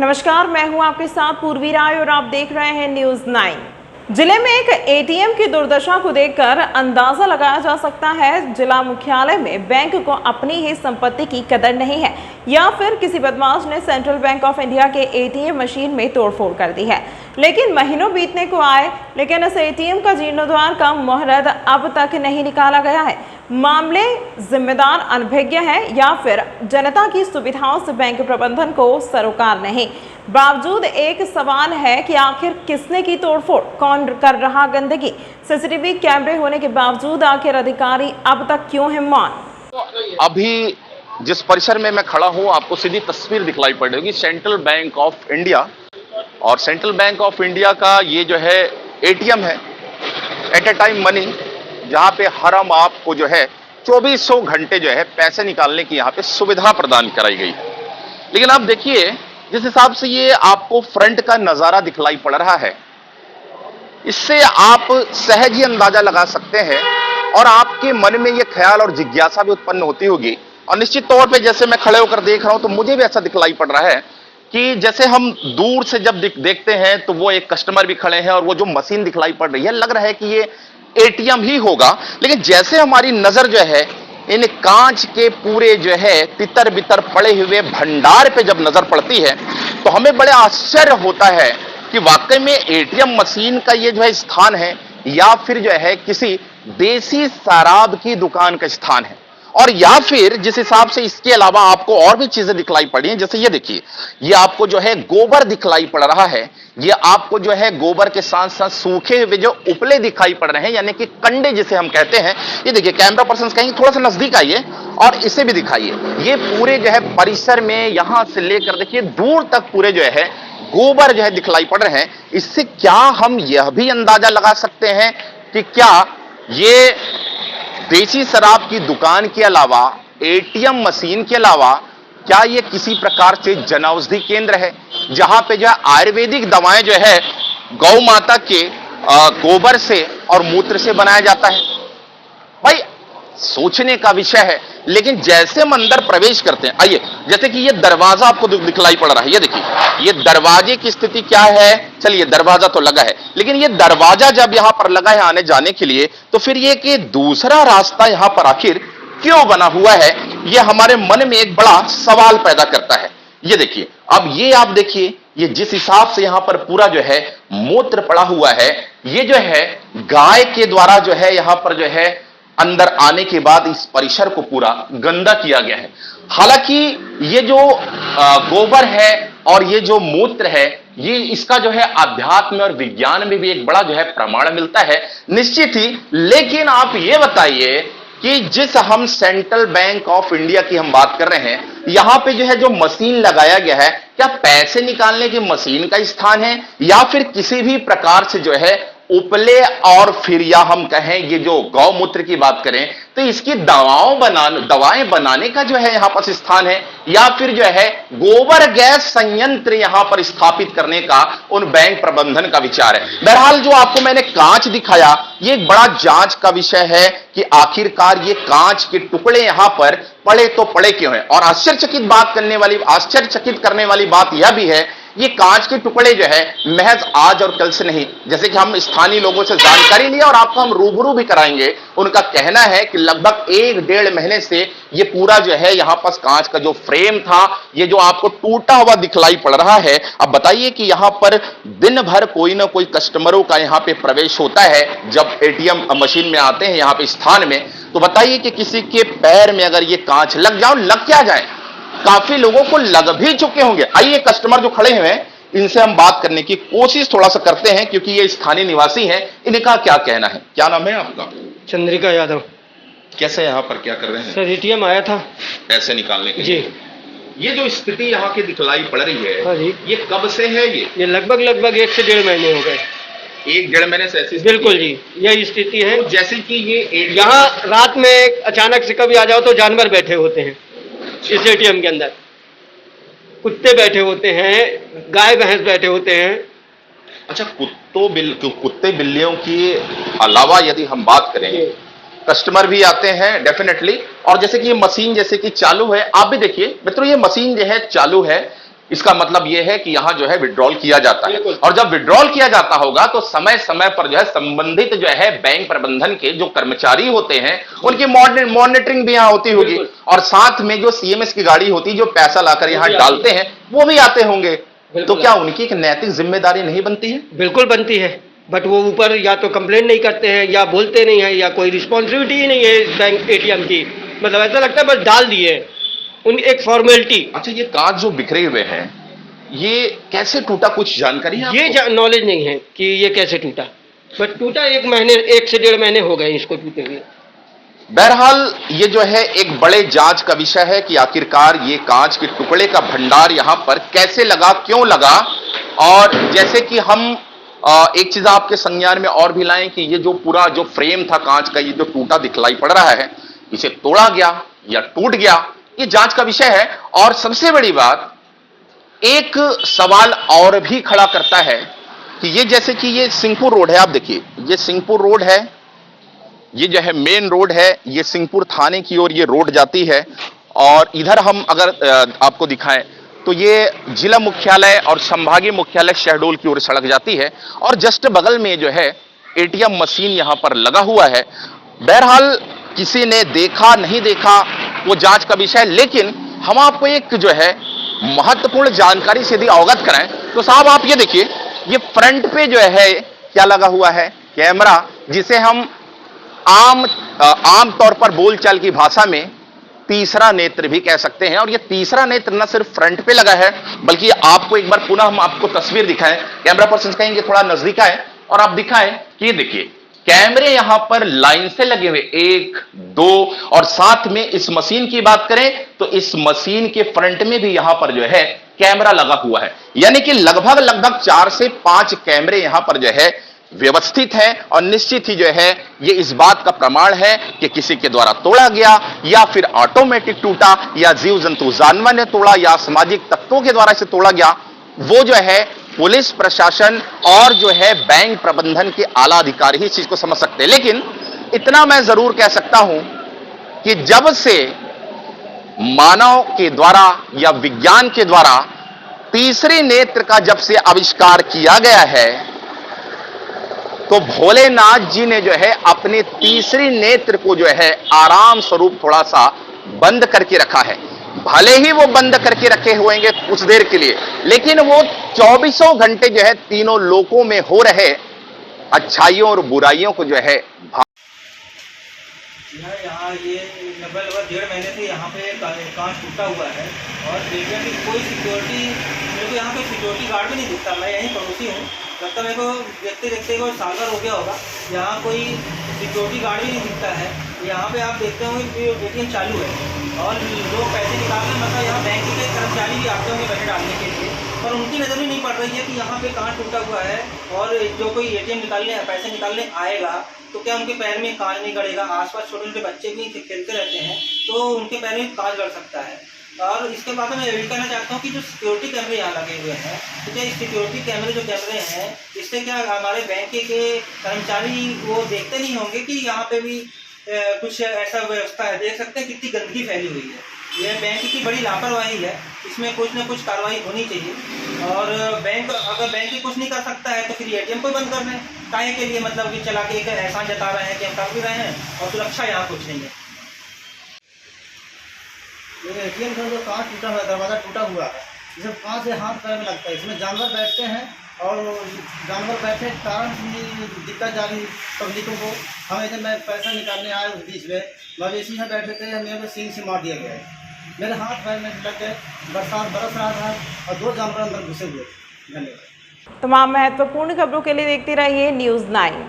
नमस्कार, मैं हूं आपके साथ पूर्वी राय और आप देख रहे हैं न्यूज 9। जिले में एक एटीएम की दुर्दशा को देखकर अंदाजा लगाया जा सकता है जिला मुख्यालय में बैंक को अपनी ही संपत्ति की कदर नहीं है या फिर किसी बदमाश ने सेंट्रल बैंक ऑफ इंडिया के एटीएम मशीन में तोड़फोड़ कर दी है। लेकिन महीनों बीतने को आए लेकिन इस एटीएम का जीर्णोद्धार का मुहूर्त अब तक नहीं निकाला गया है। मामले जिम्मेदार अनभिज्ञ है या फिर जनता की सुविधाओं से बैंक प्रबंधन को सरोकार नहीं। बावजूद एक सवाल है कि आखिर किसने की तोड़फोड़, कौन कर रहा गंदगी। सीसीटीवी कैमरे होने के बावजूद आखिर अधिकारी अब तक क्यों है मौन। अभी जिस परिसर में मैं खड़ा हूं आपको सीधी तस्वीर दिखलाई पड़ेगी सेंट्रल बैंक ऑफ इंडिया, और सेंट्रल बैंक ऑफ इंडिया का ये जो है एटीएम है, एट ए टाइम मनी, जहां पे हरम आपको जो है 2400 घंटे जो है पैसे निकालने की यहां पे सुविधा प्रदान कराई गई। लेकिन आप देखिए जिस हिसाब से ये आपको फ्रंट का नजारा दिखलाई पड़ रहा है, इससे आप सहज ही अंदाजा लगा सकते हैं और आपके मन में ये ख्याल और जिज्ञासा भी उत्पन्न होती होगी। और निश्चित तौर पे जैसे मैं खड़े होकर देख रहा हूं तो मुझे भी ऐसा दिखलाई पड़ रहा है कि जैसे हम दूर से जब देखते हैं तो वो एक कस्टमर भी खड़े हैं और वो जो मशीन दिखलाई पड़ रही है लग रहा है कि ये एटीएम ही होगा। लेकिन जैसे हमारी नजर जो है इन कांच के पूरे जो है तितर बितर पड़े हुए भंडार पे जब नजर पड़ती है तो हमें बड़े आश्चर्य होता है कि वाकई में एटीएम मशीन का ये जो है स्थान है या फिर जो है किसी देसी शराब की दुकान का स्थान है। और या फिर जिस हिसाब से इसके अलावा आपको और भी चीजें दिखलाई पड़ी हैं, जैसे ये देखिए, ये आपको जो है गोबर दिखलाई पड़ रहा है, ये आपको जो है गोबर के साथ साथ सूखे हुए जो उपले दिखाई पड़ रहे हैं, यानी कि कंडे जिसे हम कहते हैं। ये देखिए, कैमरा पर्सन कहेंगे थोड़ा सा नजदीक आइए और इसे भी दिखाइए। ये पूरे जो है परिसर में यहां से लेकर देखिए दूर तक पूरे जो है गोबर जो है दिखलाई पड़ रहे हैं। इससे क्या हम यह भी अंदाजा लगा सकते हैं कि क्या ये देसी शराब की दुकान के अलावा, एटीएम मशीन के अलावा, क्या ये किसी प्रकार से जन औषधि केंद्र है जहां पे जो है आयुर्वेदिक दवाएं जो है गौ माता के गोबर से और मूत्र से बनाया जाता है। भाई सोचने का विषय है। लेकिन जैसे हम अंदर प्रवेश करते हैं, आइए, जैसे कि ये दरवाजा आपको दिखलाई पड़ रहा है, ये देखिए, ये दरवाजे की स्थिति क्या है। चलिए, दरवाजा तो लगा है, लेकिन ये दरवाजा जब यहां पर लगा है आने जाने के लिए, तो फिर ये कि दूसरा रास्ता यहां पर आखिर क्यों बना हुआ है, ये हमारे मन में एक बड़ा सवाल पैदा करता है। ये देखिए, अब ये आप देखिए, ये जिस हिसाब से यहां पर पूरा जो है मूत्र पड़ा हुआ है, ये जो है गाय के द्वारा जो है यहां पर जो है अंदर आने के बाद इस परिसर को पूरा गंदा किया गया है। हालांकि ये जो गोबर है और ये जो मूत्र है, ये इसका जो है आध्यात्म और विज्ञान में भी एक बड़ा जो है प्रमाण मिलता है निश्चित ही। लेकिन आप ये बताइए कि जिस हम सेंट्रल बैंक ऑफ इंडिया की हम बात कर रहे हैं, यहां पे जो है जो मशीन लगाया गया है, क्या पैसे निकालने की मशीन का स्थान है या फिर किसी भी प्रकार से जो है उपले, और फिर या हम कहें ये जो गौमूत्र की बात करें तो इसकी दवाएं बनाने का जो है यहां पर स्थान है, या फिर जो है गोबर गैस संयंत्र यहां पर स्थापित करने का उन बैंक प्रबंधन का विचार है। बहरहाल जो आपको मैंने कांच दिखाया, ये एक बड़ा जांच का विषय है कि आखिरकार ये कांच के टुकड़े यहां पर पड़े तो पड़े क्यों हैं। और आश्चर्यचकित करने वाली बात यह भी है, ये कांच के टुकड़े जो है महज आज और कल से नहीं, जैसे कि हम स्थानीय लोगों से जानकारी लिया और आपको हम रूबरू भी कराएंगे। उनका कहना है कि लगभग 1-1.5 महीने से ये पूरा जो है यहां पर कांच का जो फ्रेम था, ये जो आपको टूटा हुआ दिखलाई पड़ रहा है। अब बताइए कि यहां पर दिन भर कोई ना कोई कस्टमरों का यहां पे प्रवेश होता है जब एटीएम मशीन में आते हैं यहां पे स्थान में, तो बताइए कि किसी के पैर में अगर ये कांच लग जाओ, लग क्या जाए, काफी लोगों को लग भी चुके होंगे। आइए, कस्टमर जो खड़े हुए हैं इनसे हम बात करने की कोशिश थोड़ा सा करते हैं, क्योंकि ये स्थानीय निवासी हैं, इनका क्या कहना है। क्या नाम है आपका? चंद्रिका यादव। कैसे यहाँ पर क्या कर रहे हैं? सर, एटीएम आया था पैसे निकालने के जी। ये जो स्थिति यहाँ की दिखलाई पड़ रही है, हाँ जी, ये कब से है? ये लगभग 1 से 1.5 महीने हो गए। 1-1.5 महीने से ऐसी? बिल्कुल जी, यही स्थिति है। तो जैसे कि ये यहाँ रात में अचानक से कभी आ जाओ तो जानवर बैठे होते हैं इस एटीएम के अंदर, कुत्ते बैठे होते हैं, गाय भैंस बैठे होते हैं। अच्छा, कुत्ते बिल्लियों की अलावा यदि हम बात करें, कस्टमर भी आते हैं डेफिनेटली। और जैसे कि ये मशीन जैसे कि चालू है, आप भी देखिए मित्रों, ये मशीन जो है चालू है, इसका मतलब यह है कि यहां जो है विड्रॉल किया जाता है, बिल्कुल। और जब विड्रॉल किया जाता होगा तो समय समय पर जो है संबंधित जो है बैंक प्रबंधन के जो कर्मचारी होते हैं उनकी मॉनिटरिंग भी यहां होती होगी, बिल्कुल। और साथ में जो सीएमएस की गाड़ी होती है जो पैसा लाकर यहां भी डालते हैं वो भी आते होंगे। तो बिल्कुल। क्या उनकी एक नैतिक जिम्मेदारी नहीं बनती है? बिल्कुल बनती है, बट वो ऊपर या तो कंप्लेंट नहीं करते हैं या बोलते नहीं है या कोई रिस्पॉन्सिबिलिटी ही नहीं है इस बैंक एटीएम की। मतलब ऐसा लगता है बस डाल दिए, उन एक फॉर्मेलिटी। अच्छा, ये कांच जो बिखरे हुए हैं ये कैसे टूटा, कुछ जानकारी है ये आपको? नॉलेज नहीं है कि ये कैसे टूटा, बट टूटा 1 से 1.5 महीने हो गए इसको टूटे हुए। बहरहाल ये जो है एक बड़े जांच का विषय है कि आखिरकार ये कांच के टुकड़े का भंडार यहां पर कैसे लगा, क्यों लगा। और जैसे कि हम एक चीज आपके संज्ञान में और भी लाएं कि ये जो पूरा जो फ्रेम था कांच का, ये जो टूटा दिखलाई पड़ रहा है, इसे तोड़ा गया या टूट गया, ये जांच का विषय है। और सबसे बड़ी बात, एक सवाल और भी खड़ा करता है कि ये जैसे कि ये सिंहपुर रोड है, आप देखिए ये सिंहपुर रोड है, ये जो है मेन रोड है, ये सिंहपुर थाने की ओर ये रोड जाती है। और इधर हम अगर आपको दिखाएं तो ये जिला मुख्यालय और संभागीय मुख्यालय शहडोल की ओर सड़क जाती है, और जस्ट बगल में जो है एटीएम मशीन यहां पर लगा हुआ है। बहरहाल किसी ने देखा नहीं देखा वो जांच का विषय है, लेकिन हम आपको एक जो है महत्वपूर्ण जानकारी से यदि अवगत कराएं तो साहब आप ये देखिए, ये फ्रंट पे जो है क्या लगा हुआ है, कैमरा, जिसे हम आम तौर पर बोलचाल की भाषा में तीसरा नेत्र भी कह सकते हैं। और ये तीसरा नेत्र न सिर्फ फ्रंट पे लगा है बल्कि आपको एक बार पुनः हम आपको तस्वीर दिखाएं, कैमरा पर्सन कहेंगे थोड़ा नजदीक आए और आप दिखाएं कि ये देखिए कैमरे यहां पर लाइन से लगे हुए 1, 2, और साथ में इस मशीन की बात करें तो इस मशीन के फ्रंट में भी यहां पर जो है कैमरा लगा हुआ है। यानी कि लगभग 4 से 5 कैमरे यहां पर जो है व्यवस्थित है, और निश्चित ही जो है ये इस बात का प्रमाण है कि किसी के द्वारा तोड़ा गया या फिर ऑटोमेटिक टूटा या जीव जंतु जानवर ने तोड़ा या सामाजिक तत्वों के द्वारा इसे तोड़ा गया। वो जो है पुलिस प्रशासन और जो है बैंक प्रबंधन के आला अधिकारी ही इस चीज को समझ सकते हैं। लेकिन इतना मैं जरूर कह सकता हूं कि जब से मानव के द्वारा या विज्ञान के द्वारा तीसरे नेत्र का जब से आविष्कार किया गया है तो भोलेनाथ जी ने जो है अपने तीसरे नेत्र को जो है आराम स्वरूप थोड़ा सा बंद करके रखा है। भले ही वो बंद करके रखे होंगे कुछ देर के लिए, लेकिन वो 24 घंटे जो है तीनों लोकों में हो रहे अच्छाइयों और बुराइयों को जो है यहाँ ये लगभग 1.5 महीने से यहाँ पे कांच टूटा हुआ है, और एटीएम की कोई सिक्योरिटी, मेरे को यहाँ पे सिक्योरिटी गार्ड भी नहीं दिखता। मैं यहीं पड़ोसी हूँ, लगता मेरे को देखते देखते कोई साल भर हो गया होगा, यहाँ कोई सिक्योरिटी गार्ड भी नहीं दिखता है। यहाँ पे आप देखते होंगे कि एटीएम चालू है और लोग पैसे निकालते हैं, मतलब यहाँ बैंक के कर्मचारी भी आते होंगे पैसे डालने के लिए, पर उनकी नज़र भी नहीं पड़ रही है कि यहाँ पे कांच टूटा हुआ है। और जो कोई एटीएम निकालने पैसे निकालने आएगा तो क्या उनके पैर में कांच नहीं गड़ेगा? आसपास छोटे छोटे बच्चे भी खेलते रहते हैं तो उनके पैर में कांच गड़ सकता है। और इसके बाद मैं ये भी कहना चाहता हूँ कि जो सिक्योरिटी कैमरे यहाँ लगे हुए हैं, तो क्या सिक्योरिटी कैमरे जो कैमरे हैं इससे क्या हमारे बैंक के कर्मचारी वो देखते नहीं होंगे कि यहाँ पे भी कुछ ऐसा व्यवस्था है? देख सकते हैं कितनी गंदगी फैली हुई है। यह बैंक की बड़ी लापरवाही है, इसमें कुछ ना कुछ कार्रवाई होनी चाहिए। और बैंक अगर बैंक ही कुछ नहीं कर सकता है तो फिर एटीएम को बंद कर दें। काहे के लिए मतलब कि चला के एक एहसान जता रहे हैं कि हम कर भी रहे हैं और सुरक्षा यहाँ कुछ नहीं है। एटीएम का जो कांच टूटा हुआ है, दरवाज़ा टूटा हुआ है, इसमें कांच से हाथ पैर में लगता है, इसमें जानवर बैठते हैं और जानवर बैठने के कारण भी दिक्कत जा रही पब्लिकों को। हम ऐसे मैं पैसा निकालने आए उस बीच में मवेशी में बैठे थे, मेरे को सींग से मार दिया गया है, मेरे हाथ पैर में लग गए, बरसात बरस रहा था और 2 जानवर अंदर घुसे हुए। धन्यवाद। तमाम महत्वपूर्ण खबरों के लिए देखते रहिए न्यूज़ 9।